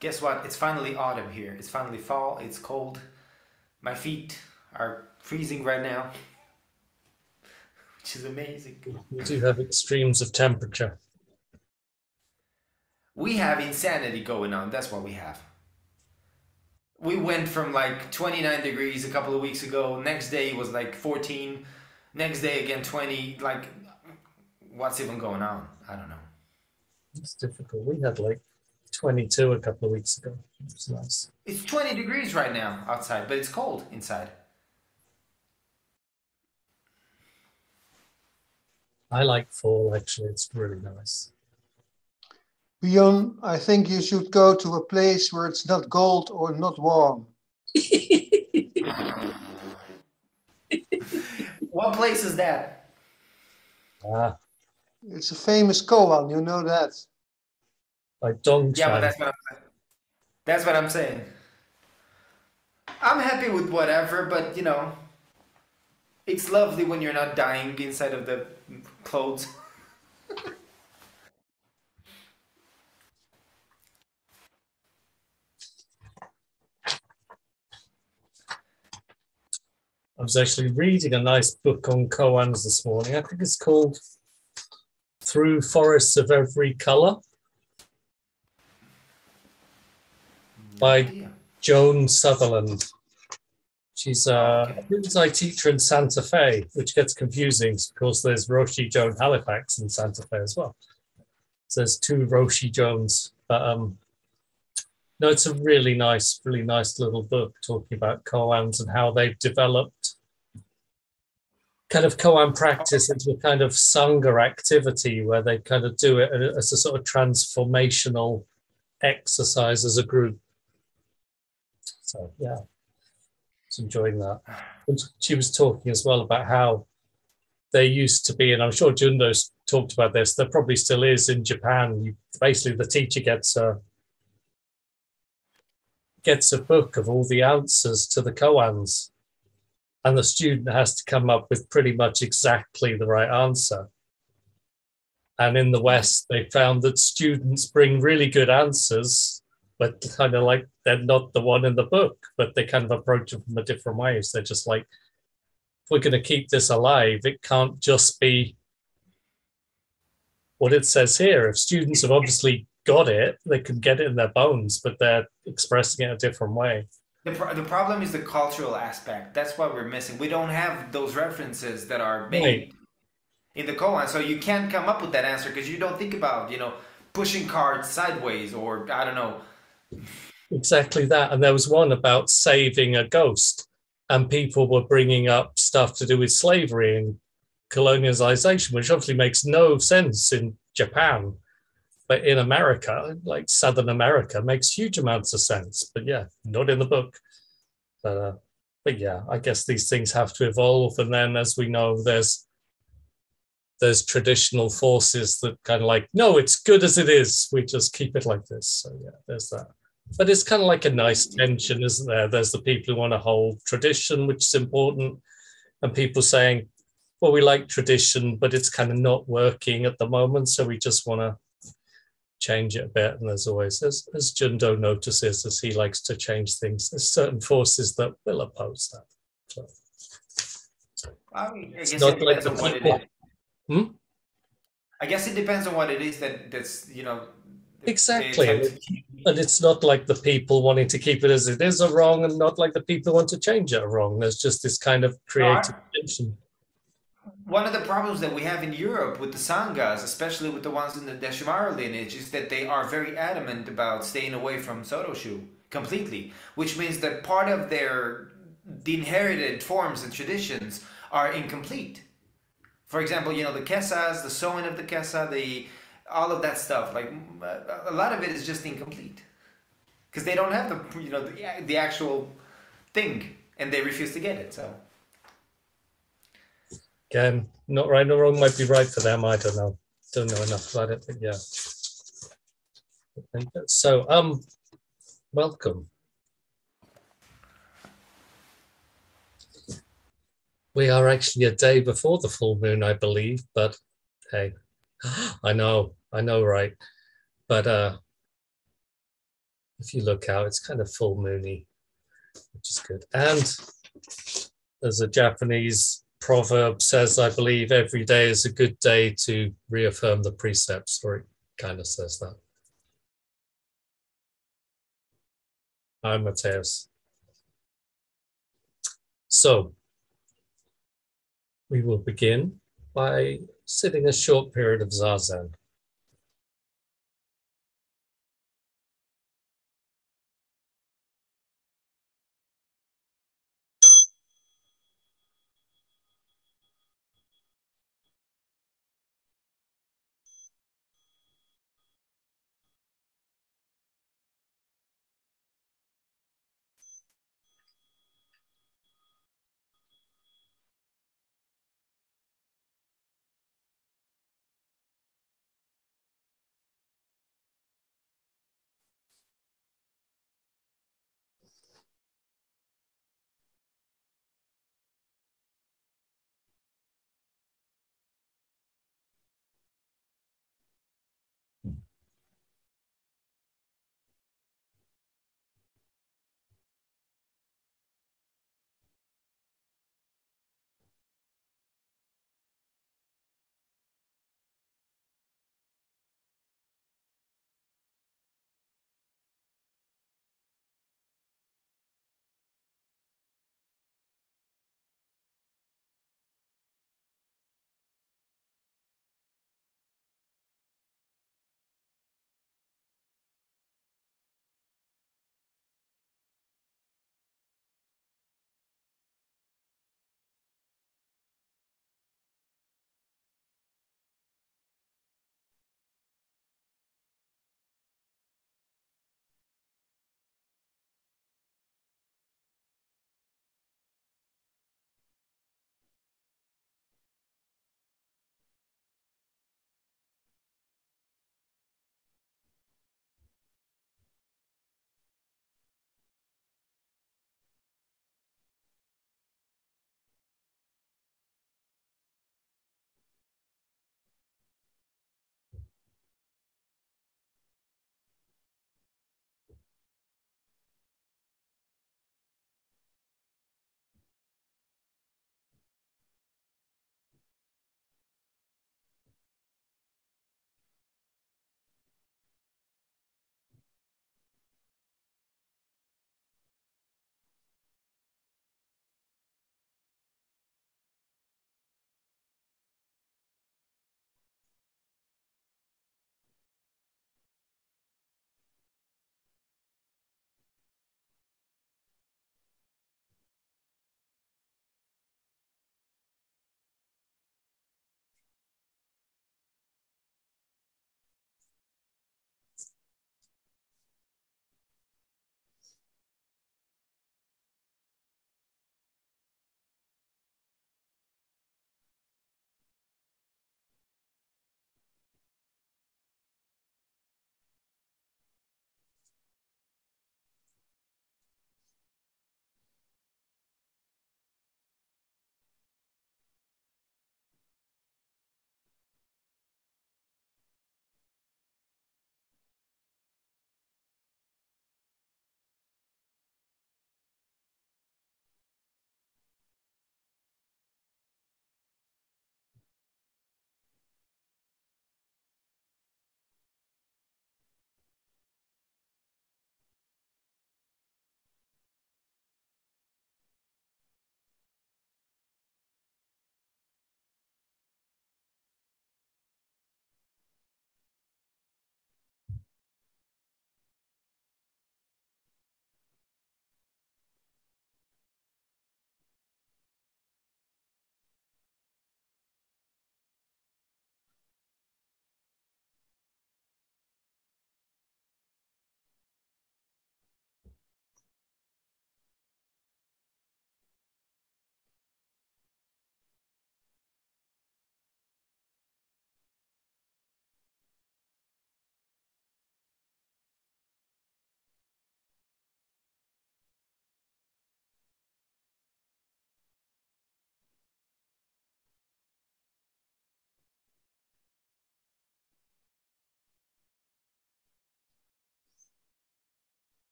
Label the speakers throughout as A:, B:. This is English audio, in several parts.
A: Guess what? It's finally autumn here. It's finally fall. It's cold. My feet are freezing right now, which is amazing.
B: We do have extremes of temperature.
A: We have insanity going on. That's what we have. We went from like 29 degrees a couple of weeks ago. Next day was like 14. Next day again 20. Like, what's even going on? I don't know.
B: It's difficult. We had like 22 a couple of weeks ago. It's nice.
A: It's 20 degrees right now outside, but it's cold inside.
B: I like fall, actually. It's really nice.
C: Bjorn, I think you should go to a place where it's not cold or not warm.
A: What place is that?
B: Ah,
C: It's a famous koan, you know that.
B: like
A: Yeah, but
B: Dongshan.
A: that's what I'm saying. I'm happy with whatever, but you know, it's lovely when you're not dying inside of the clothes.
B: I was actually reading a nice book on koans this morning. I think it's called Through Forests of Every Color by Joan Sutherland. She's a inside teacher in Santa Fe, which gets confusing. Of course, there's Roshi Joan Halifax in Santa Fe as well. So there's two Roshi Jones. But no, it's a really nice little book talking about koans and how they've developed kind of koan practice into a kind of Sangha activity where they kind of do it as a sort of transformational exercise as a group. So, yeah. Enjoying that. And she was talking as well about how there used to be, and I'm sure Jundo's talked about this, there probably still is in Japan. Basically, the teacher gets a book of all the answers to the koans, and the student has to come up with pretty much exactly the right answer. And in the West, they found that students bring really good answers, but kind of like they're not the one in the book, but they kind of approach it from a different way. So they're just like, if we're going to keep this alive, it can't just be what it says here. If students have obviously got it, they can get it in their bones, but they're expressing it a different way.
A: The problem is the cultural aspect. That's what we're missing. We don't have those references that are made
B: Right.
A: in the koan, so you can't come up with that answer because you don't think about, you know, pushing cards sideways or I don't know.
B: Exactly that. And there was one about saving a ghost, and people were bringing up stuff to do with slavery and colonialization, which obviously makes no sense in Japan. But in America, like Southern America, makes huge amounts of sense. But yeah, not in the book. But yeah, I guess these things have to evolve. And then, as we know, there's traditional forces that kind of like, no, it's good as it is. We just keep it like this. So yeah, there's that. But it's kind of like a nice tension, isn't there? There's the people who want to hold tradition, which is important, and people saying, well, we like tradition, but it's kind of not working at the moment, so we just want to change it a bit. And there's always, as Jundo notices, as he likes to change things, there's certain forces that will oppose that. So,
A: I mean, I
B: it's
A: guess
B: not
A: it
B: like
A: depends
B: the
A: on what it
B: people.
A: is. I guess it depends on what it is that's, you know, they
B: Exactly.
A: attempt to keep.
B: And it's not like the people wanting to keep it as it is are wrong, and not like the people who want to change it are wrong. There's just this kind of
A: No,
B: creative tension.
A: one of the problems that we have in Europe with the Sanghas, especially with the ones in the Deshimaru lineage, is that they are very adamant about staying away from Soroshu completely, which means that part of the inherited forms and traditions are incomplete. For example, you know, the Kessas, the sewing of the Kessa, all of that stuff, like a lot of it is just incomplete. Because they don't have the actual thing, and they refuse to get it, so.
B: Again, not right or wrong, might be right for them. I don't know. Don't know enough about it, but yeah. So, welcome. We are actually a day before the full moon, I believe, but hey, I know, right? But if you look out, it's kind of full moony, which is good. And as a Japanese proverb says, I believe every day is a good day to reaffirm the precepts, or it kind of says that. Hi, Mateus. So we will begin by sitting a short period of Zazen.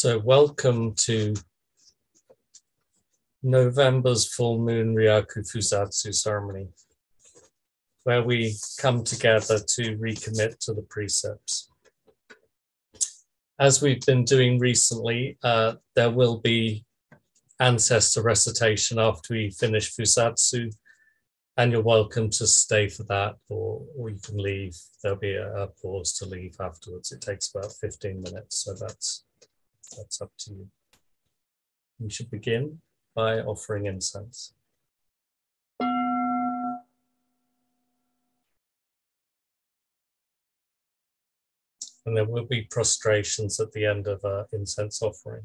B: So welcome to November's full moon Ryaku Fusatsu ceremony, where we come together to recommit to the precepts. As we've been doing recently, there will be ancestor recitation after we finish Fusatsu, and you're welcome to stay for that, or you can leave. There'll be a pause to leave afterwards. It takes about 15 minutes, so that's up to you. We should begin by offering incense. And there will be prostrations at the end of incense offering.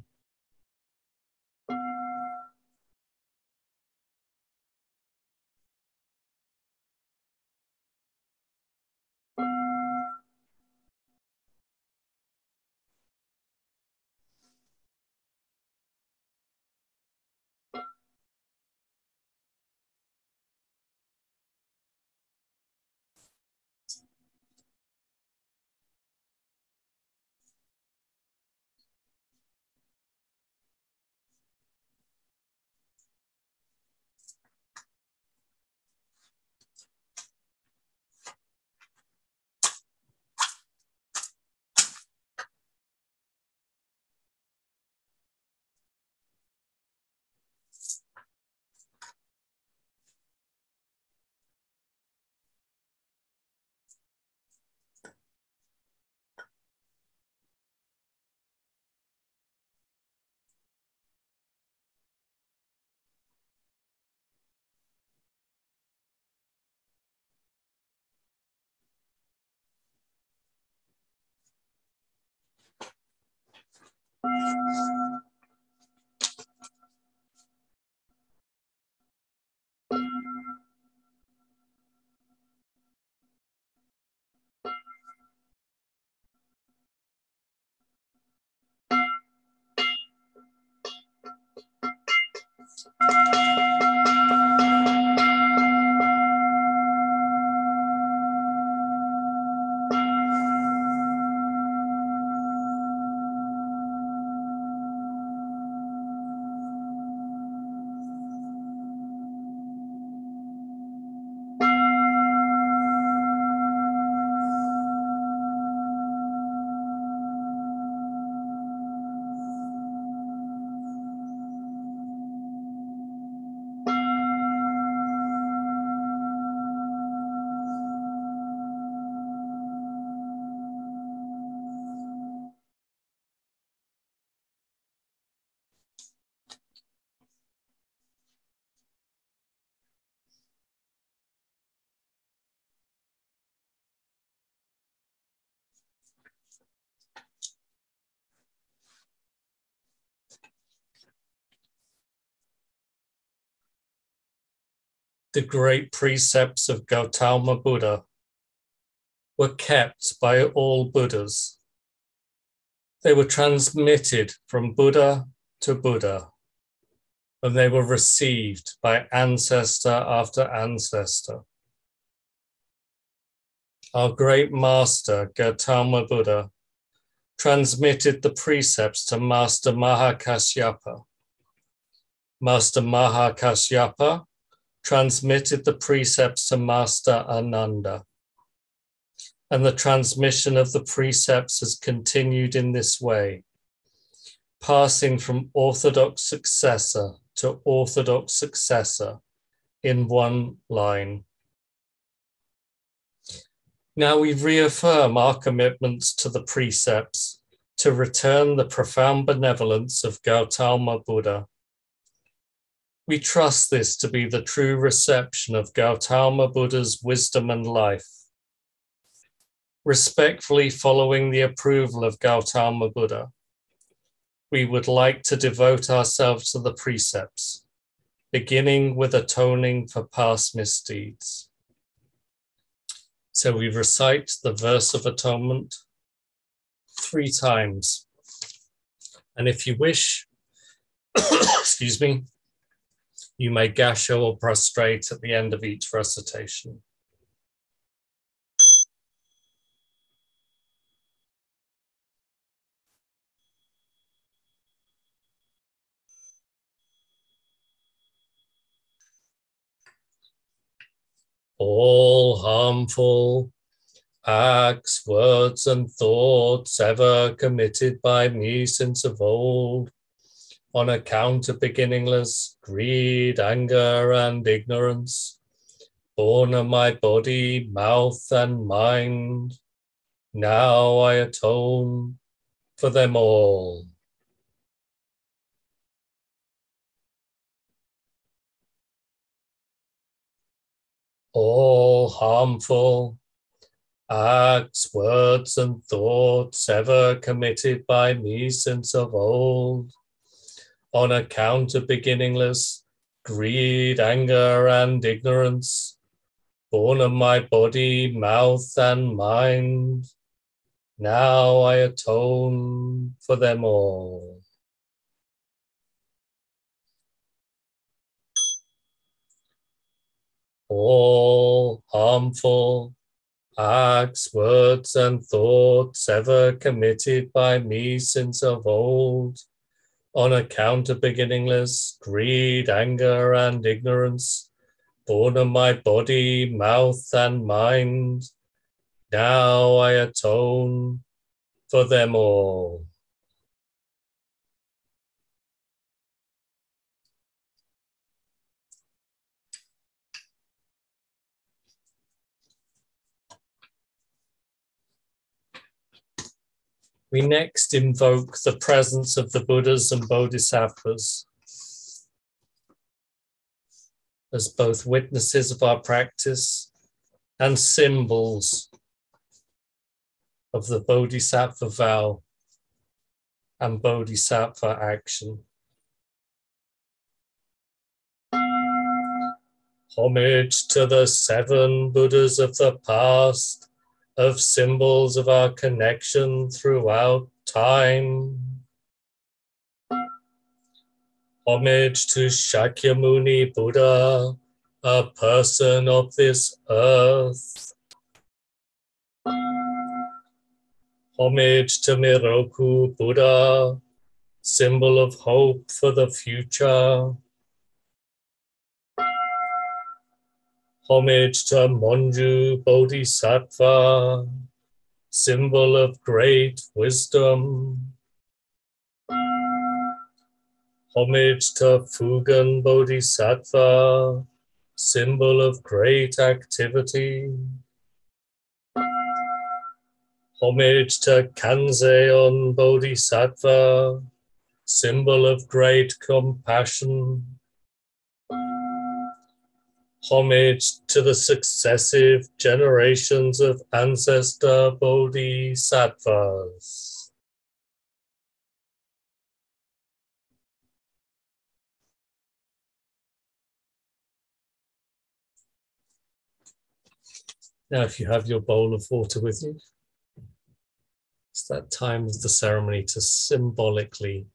B: The great precepts of Gautama Buddha were kept by all Buddhas. They were transmitted from Buddha to Buddha, and they were received by ancestor after ancestor. Our great master, Gautama Buddha, transmitted the precepts to Master Mahakasyapa. Master Mahakasyapa transmitted the precepts to Master Ananda. And the transmission of the precepts has continued in this way, passing from orthodox successor to orthodox successor in one line. Now we reaffirm our commitments to the precepts to return the profound benevolence of Gautama Buddha. We trust this to be the true reception of Gautama Buddha's wisdom and life. Respectfully following the approval of Gautama Buddha, we would like to devote ourselves to the precepts, beginning with atoning for past misdeeds. So we recite the verse of atonement 3 times. And if you wish, excuse me, you may gasho or prostrate at the end of each recitation. all harmful acts, words, and thoughts ever committed by me since of old, on account of beginningless greed, anger, and ignorance, born of my body, mouth, and mind, now I atone for them all. All harmful acts, words, and thoughts ever committed by me since of old, on account of beginningless greed, anger, and ignorance, born of my body, mouth, and mind, now I atone for them all. All harmful acts, words, and thoughts ever committed by me since of old, on account of beginningless greed, anger, and ignorance, born of my body, mouth, and mind, now I atone for them all. We next invoke the presence of the Buddhas and Bodhisattvas as both witnesses of our practice and symbols of the Bodhisattva vow and Bodhisattva action. Homage to the 7 Buddhas of the past, of symbols of our connection throughout time. Homage to Shakyamuni Buddha, a person of this earth. Homage to Miroku Buddha, symbol of hope for the future. Homage to Monju Bodhisattva, symbol of great wisdom. Homage to Fugen Bodhisattva, symbol of great activity. Homage to Kanzeon Bodhisattva, symbol of great compassion. Homage to the successive generations of ancestor Bodhisattvas. Now, if you have your bowl of water with you, it's that time of the ceremony to symbolically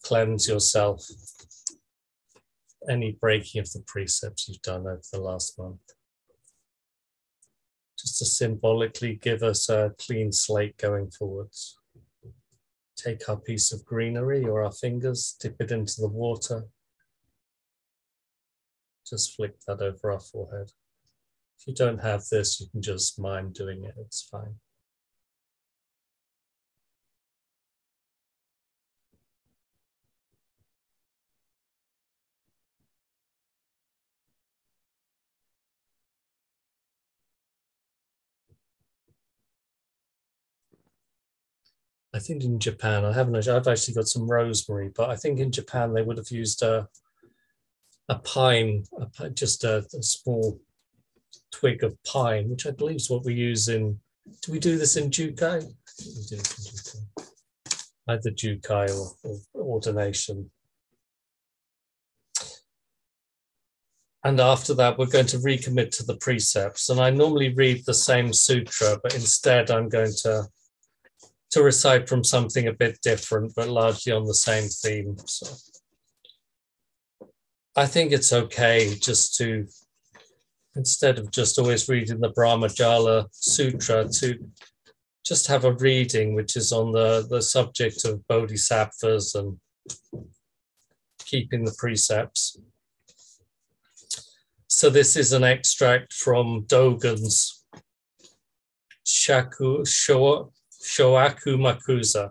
B: cleanse yourself. Any breaking of the precepts you've done over the last month. Just to symbolically give us a clean slate going forwards. Take our piece of greenery or our fingers, dip it into the water. Just flick that over our forehead. If you don't have this, you can just mind doing it, it's fine. I think in Japan, I've actually got some rosemary, but I think in Japan they would have used a pine, just a small twig of pine, which I believe is what we use in, do we do this in Jukai? We do it in Jukai. Either Jukai or ordination. And after that, we're going to recommit to the precepts. And I normally read the same sutra, but instead I'm going to recite from something a bit different, but largely on the same theme. So I think it's okay just to, instead of just always reading the Brahmajala Sutra, to just have a reading which is on the subject of bodhisattvas and keeping the precepts. So this is an extract from Dogen's Shoaku Makuza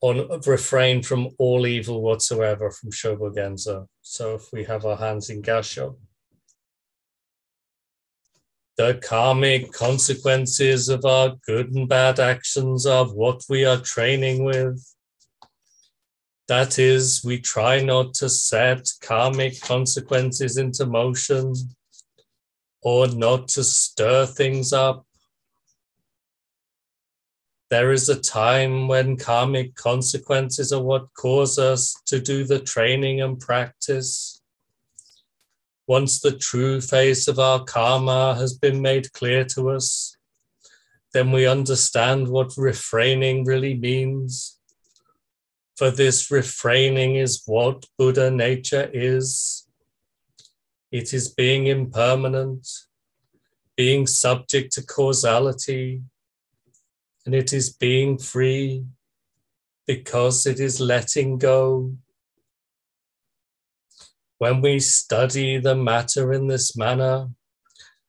B: on refrain from all evil whatsoever from Shobogenzo. So if we have our hands in Gasho. The karmic consequences of our good and bad actions are what we are training with. That is, we try not to set karmic consequences into motion or not to stir things up. There is a time when karmic consequences are what cause us to do the training and practice. Once the true face of our karma has been made clear to us, then we understand what refraining really means. For this refraining is what Buddha nature is. It is being impermanent, being subject to causality, and it is being free because it is letting go. When we study the matter in this manner,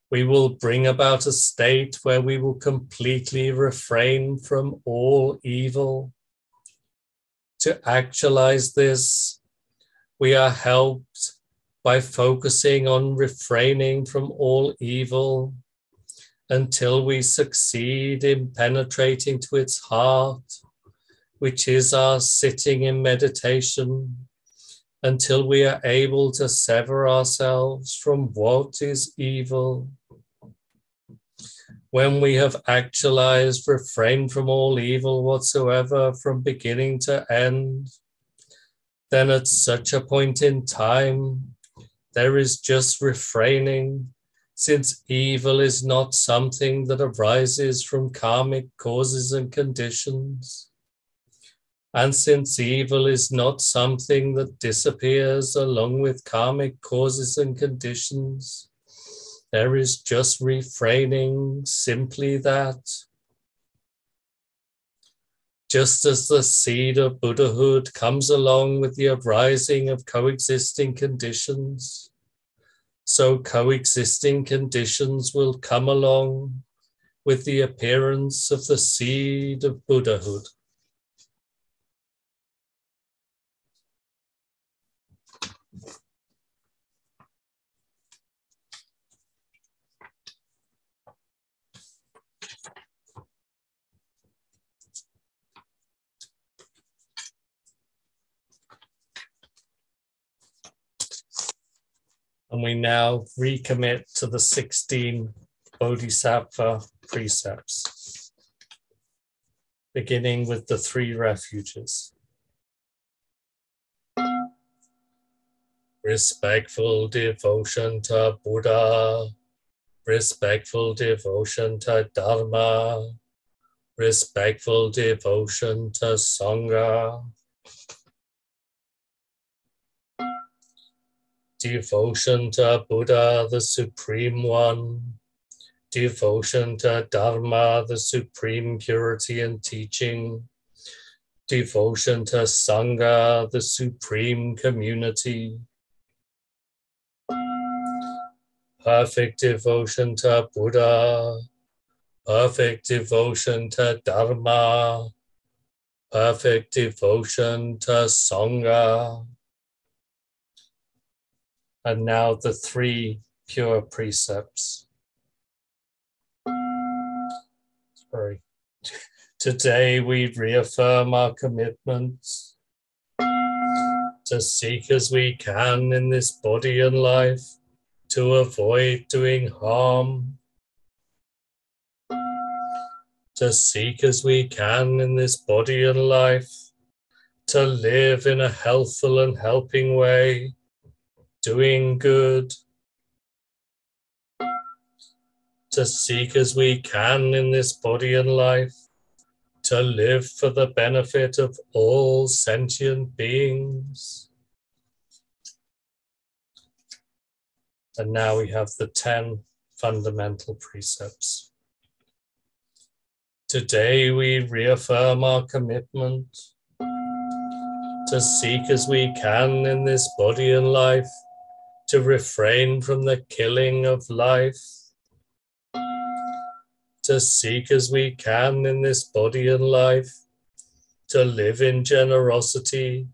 B: we will bring about a state where we will completely refrain from all evil. To actualize this, we are helped by focusing on refraining from all evil until we succeed in penetrating to its heart, which is our sitting in meditation, until we are able to sever ourselves from what is evil. When we have actualized refrain from all evil whatsoever from beginning to end, then at such a point in time, there is just refraining, since evil is not something that arises from karmic causes and conditions. And since evil is not something that disappears along with karmic causes and conditions, there is just refraining, simply that. Just as the seed of Buddhahood comes along with the arising of coexisting conditions, so coexisting conditions will come along with the appearance of the seed of Buddhahood. And we now recommit to the 16 Bodhisattva precepts, beginning with the 3 refuges. Respectful devotion to Buddha, respectful devotion to Dharma, respectful devotion to Sangha. Devotion to Buddha, the Supreme One. Devotion to Dharma, the supreme purity and teaching. Devotion to Sangha, the supreme community. Perfect devotion to Buddha. Perfect devotion to Dharma. Perfect devotion to Sangha. And now the 3 pure precepts. Sorry. Today we reaffirm our commitment to seek as we can in this body and life to avoid doing harm. To seek as we can in this body and life to live in a healthful and helping way, doing good. To seek as we can in this body and life to live for the benefit of all sentient beings. And now we have the 10 fundamental precepts. Today we reaffirm our commitment to seek as we can in this body and life to refrain from the killing of life, to seek as we can in this body and life, to live in generosity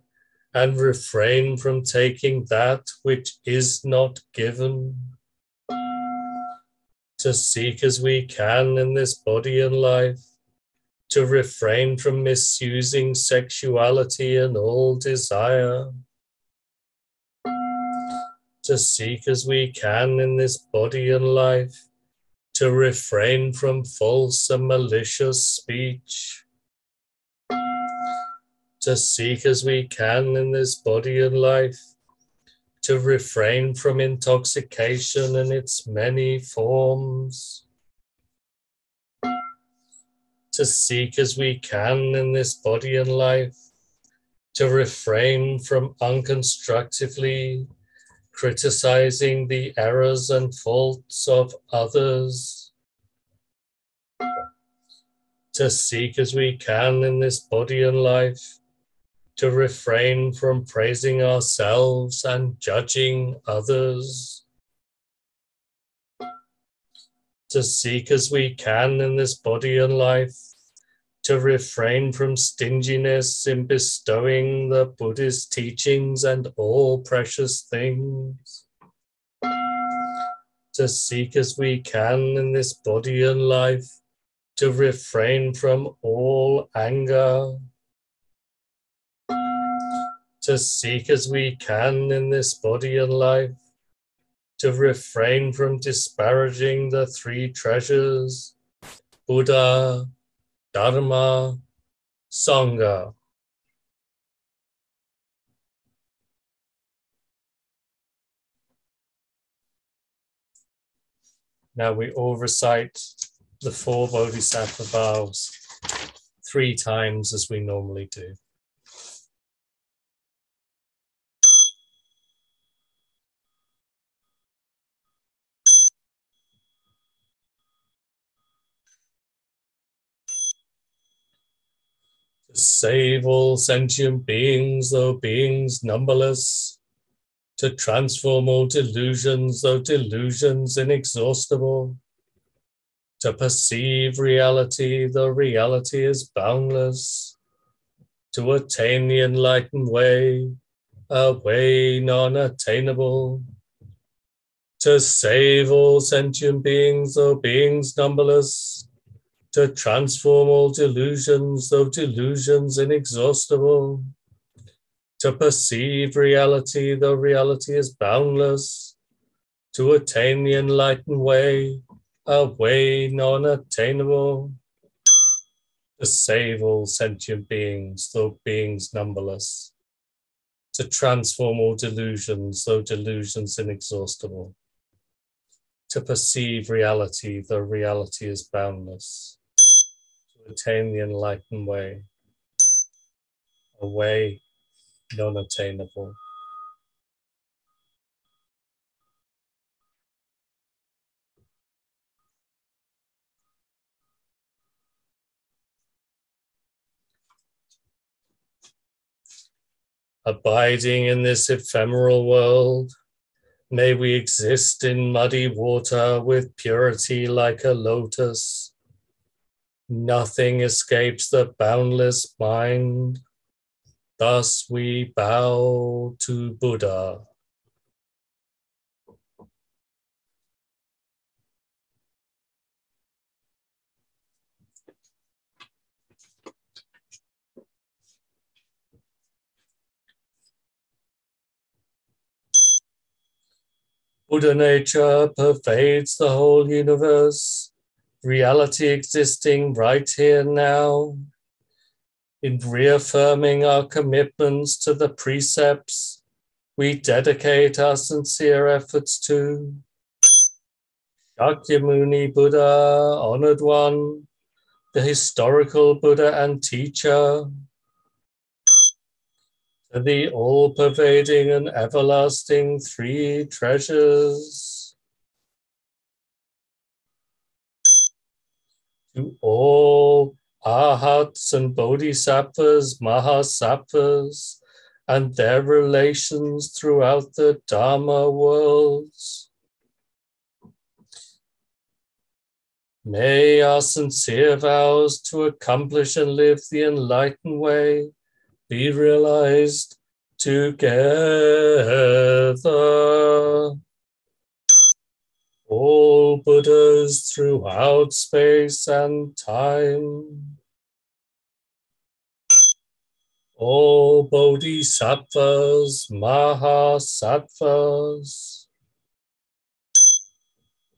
B: and refrain from taking that which is not given, to seek as we can in this body and life, to refrain from misusing sexuality and all desire, to seek as we can in this body and life, to refrain from false and malicious speech, to seek as we can in this body and life, to refrain from intoxication in its many forms, to seek as we can in this body and life, to refrain from unconstructively criticizing the errors and faults of others, to seek as we can in this body and life, to refrain from praising ourselves and judging others, to seek as we can in this body and life, to refrain from stinginess in bestowing the Buddhist teachings and all precious things, to seek as we can in this body and life, to refrain from all anger, to seek as we can in this body and life, to refrain from disparaging the three treasures, Buddha, Dharma, Sangha. Now we all recite the 4 Bodhisattva vows 3 times as we normally do. To save all sentient beings, though beings numberless, to transform all delusions, though delusions inexhaustible, to perceive reality, though reality is boundless, to attain the enlightened way, a way non-attainable, to save all sentient beings, though beings numberless, to transform all delusions, though delusions inexhaustible, to perceive reality, though reality is boundless, to attain the enlightened way, a way non-attainable, to save all sentient beings, though beings numberless, to transform all delusions, though delusions inexhaustible, to perceive reality, though reality is boundless, to attain the enlightened way, a way non-attainable. Abiding in this ephemeral world, may we exist in muddy water with purity like a lotus. Nothing escapes the boundless mind. Thus we bow to Buddha. Buddha nature pervades the whole universe, reality existing right here now. In reaffirming our commitments to the precepts, we dedicate our sincere efforts to Shakyamuni Buddha, Honored One, the historical Buddha and teacher, to the all-pervading and everlasting 3 treasures, to all Arhats and Bodhisattvas, Mahasattvas, and their relations throughout the Dharma worlds. May our sincere vows to accomplish and live the enlightened way be realized together. All Buddhas throughout space and time, all Bodhisattvas, Mahasattvas,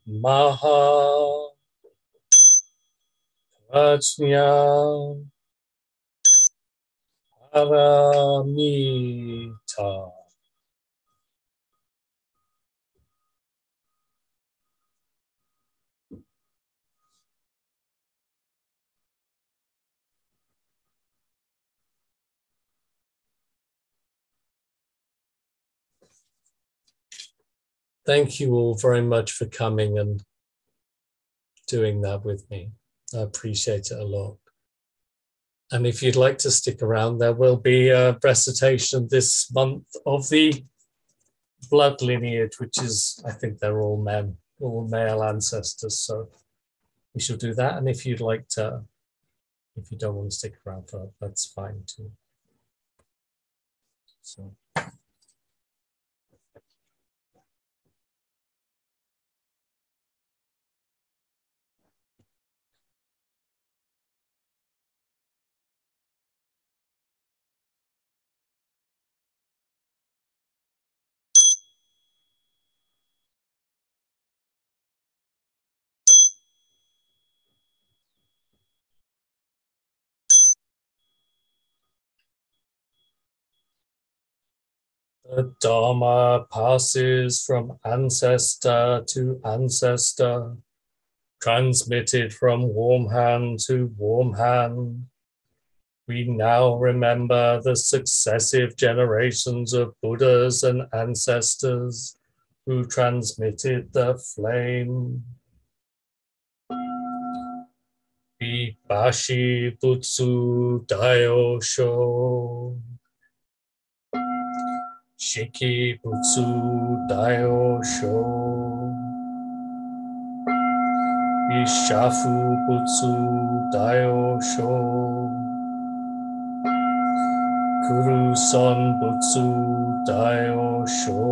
B: Maha Prajna Paramita. Thank you all very much for coming and doing that with me. I appreciate it a lot. And if you'd like to stick around, there will be a recitation this month of the blood lineage, which is, I think they're all men, all male ancestors. So we shall do that. And if you'd like to, if you don't want to stick around for that, that's fine too. So. The Dharma passes from ancestor to ancestor, transmitted from warm hand to warm hand. We now remember the successive generations of Buddhas and ancestors who transmitted the flame. Bibashi Butsu Daiyosho. Shiki Butsu Daiyosho. Ishafu Butsu Daiyosho. Kuru Son Butsu Daiyosho.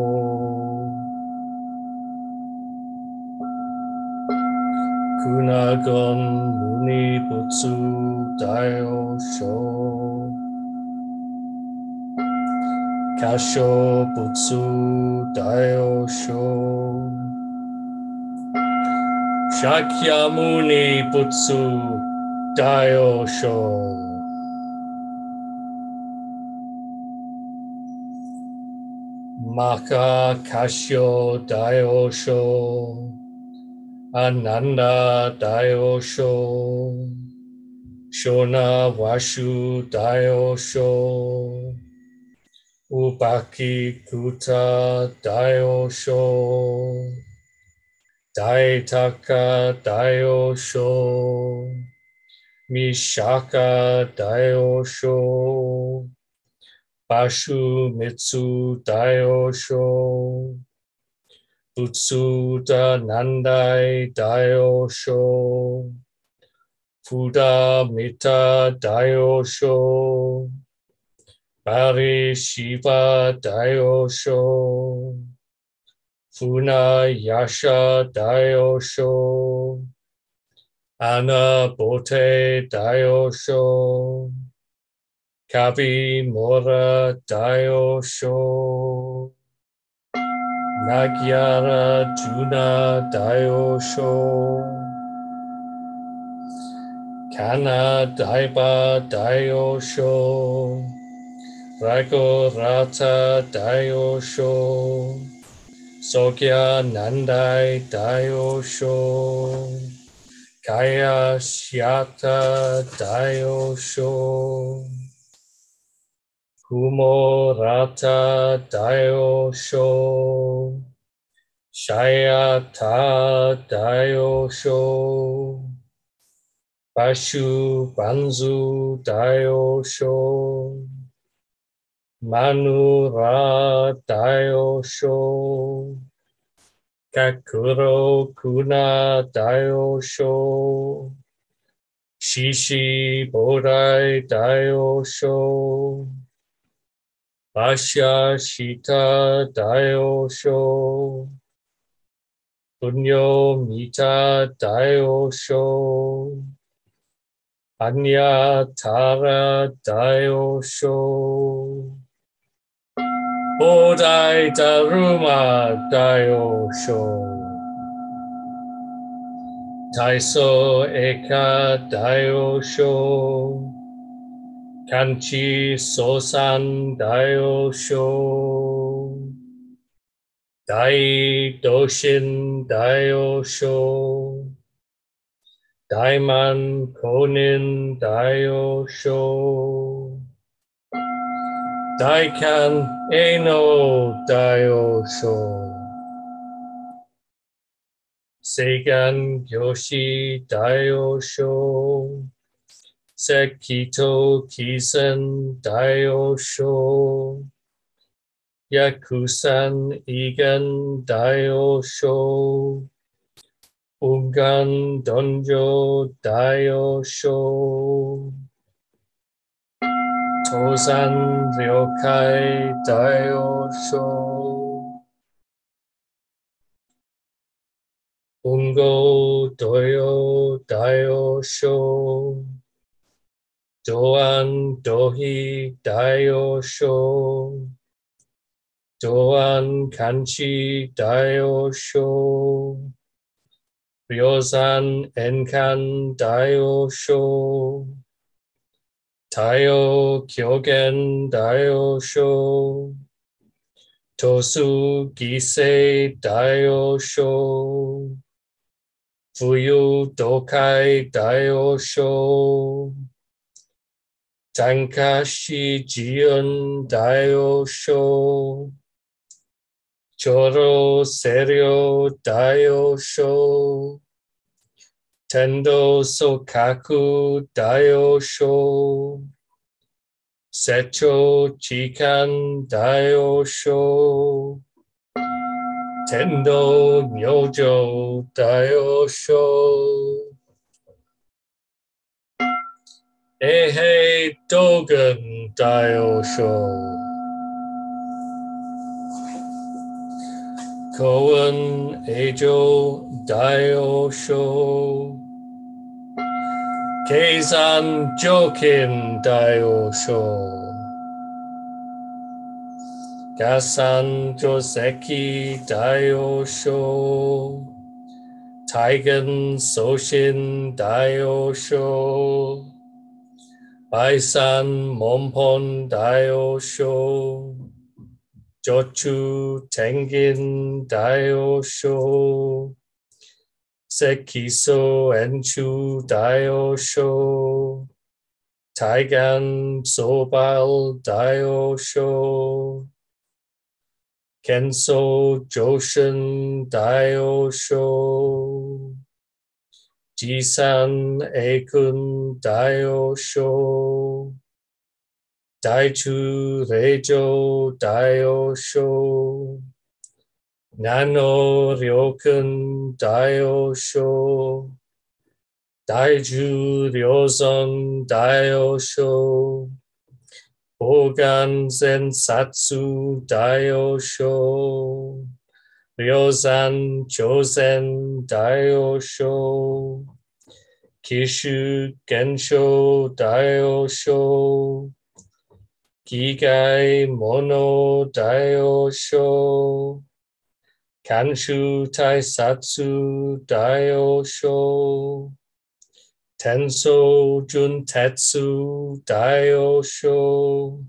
B: Kunagon Muni Butsu Daiyosho. Kasho Butsu Daiyosho. Shakyamuni Butsu Daiyosho. Maka Kashyo Daiyosho. Ananda Daiyosho. Shona Washu Daiyosho. Upaki Kuta Daiyosho. Daitaka Daiyosho. Mishaka Daiyosho. Bashu Mitsu Daiyosho. Butsuda Nandai Daiyosho. Fuda Mita Daiyosho. Bari Shiva Daiyosho. Funa Yasha Daiyosho. Ana Bote Daiyosho. Kavi Mora Daiyosho. Nagyara Juna Daiyosho. Kana Daiba Daiyosho. Ragorata Daiyosho. Sogya Nandai Daiyosho. Kaya Shyata Daiyosho. Kumorata Daiyosho. Shayata Daiyosho. Bashu Banzu Daiyosho. Manura Daiyosho Kakuro Kuna Daiyosho Shishi Bodai Daiyosho Bashya Shita Daiyosho Punyo Mita Daiyosho Anya Tara Daiyosho Bodai Daruma Daiyosho Taiso Eka Daiyosho Kanchi Sosan Daiyosho Dai Doshin Daiyosho Daiman Konin Daiyosho Daikan Eno Daiyosho Seigan Yoshi Daiyosho Sekito Kisen Daiyosho Yakusan Igan Daiyosho Ungan Donjo Daiyosho Tozan Ryokai Daiyosho Ungo Doyo Daiyosho Doan Dohi Daiyosho Doan Kanchi Daiyosho Ryozan Enkan Daiyosho Taiyo Kyogen Daiyosho Tosu Gisei Daiyosho Fuyu Dokai Daiyosho Tankashi Jion Daiyosho Choro Serio Daiyosho Tendo Sokaku Daiyosho Secho Chikan Daiyosho Tendo Nyojo Daiyosho Eihei Dogen Daiyosho Koen Eijo Daiyosho Keizan Jokin Daiyosho Gasan Joseki Daiyosho Taigen Soshin Daiyosho Baisan Mompon Daiyosho Jochu Tengen Daiyosho Sekiso Enchu Daiyosho Taigan Sobal Daiyosho Kenso Joshin Daiyosho Jisan Eikun Daiyosho Daichu Reijo Daiyosho Nano Ryokun Daiyosho Daiju Ryozon Daiyosho Bogan Zensatsu Daiyosho Ryozan Chosen Daiyosho Kishu Gensho Daiyosho Gigai Mono Daiyosho Kanshu Taisatsu Daiyosho Tenso Juntetsu Daiyosho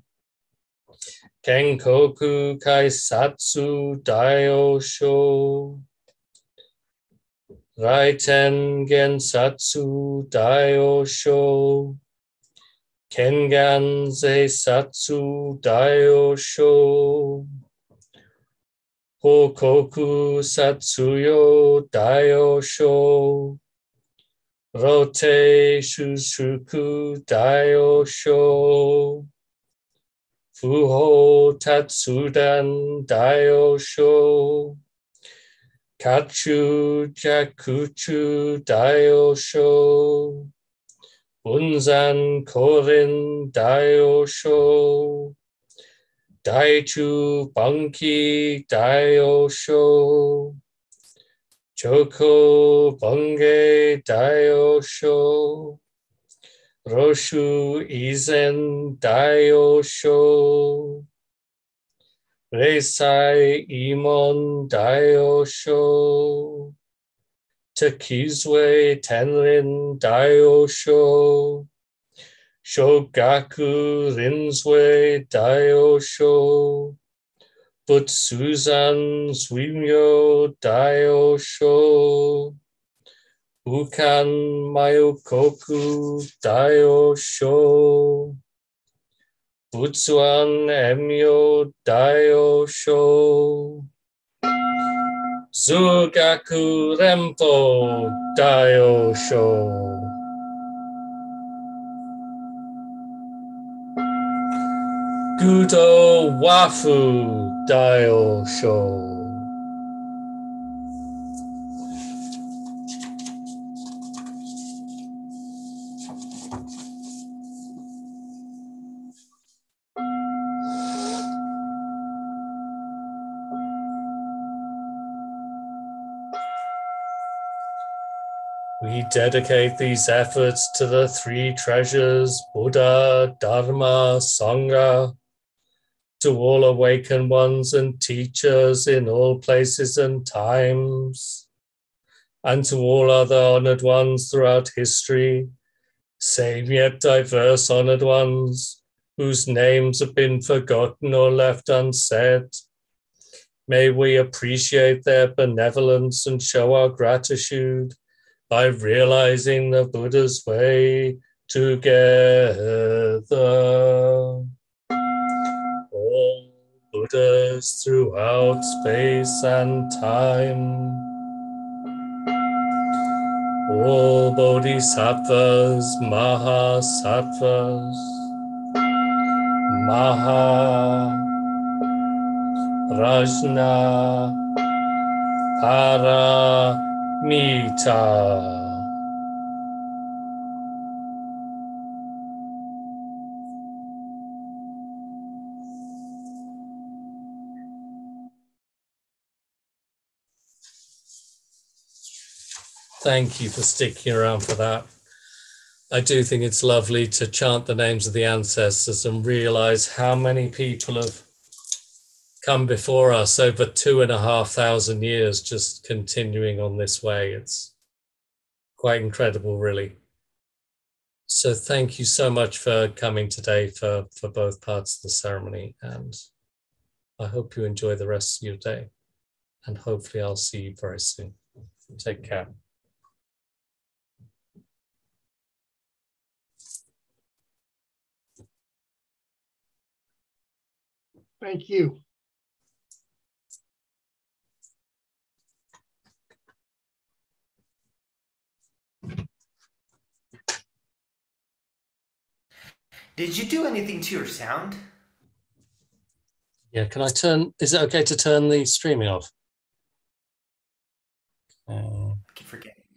B: Kenkoku Kaisatsu Daiyosho Raiten Gensatsu Daiyosho Kengan Zeisatsu Daiyosho Hokoku Satsuyo Daiyosho Rote Shushuku Daiyosho Fuho Tatsudan Daiyosho, Kachu Jakuchu Daiyosho, Bunzan Korin Daiyosho, Daichu Banki Daiyosho, Choko Bonge Daiyosho, Roshu Izen Daiyosho, Reisai Imon Daiyosho, Takizue Tenrin Daiyosho, Shogaku Rinzue Daiyosho, Butsuzan Suimyo Daiyosho, Ukan Mayokoku Daiyosho, Butsuan Emyo Daiyosho, Zugaku Rempo Daiyosho, Gudo Wafu Daiyosho. We dedicate these efforts to the three treasures, Buddha, Dharma, Sangha, to all awakened ones and teachers in all places and times, and to all other honored ones throughout history, same yet diverse honored ones, whose names have been forgotten or left unsaid. May we appreciate their benevolence and show our gratitude by realizing the Buddha's way together. All Buddhas throughout space and time, all Bodhisattvas, Mahasattvas, Maha, Rajna, Paramita. Thank you for sticking around for that. I do think it's lovely to chant the names of the ancestors and realize how many people have come before us over 2,500 years, just continuing on this way. It's quite incredible, really. So thank you so much for coming today for both parts of the ceremony. And I hope you enjoy the rest of your day. And hopefully I'll see you very soon. Take care.
D: Thank you.
A: Did you do anything to your sound?
B: Yeah, can I turn, is it okay to turn the streaming off?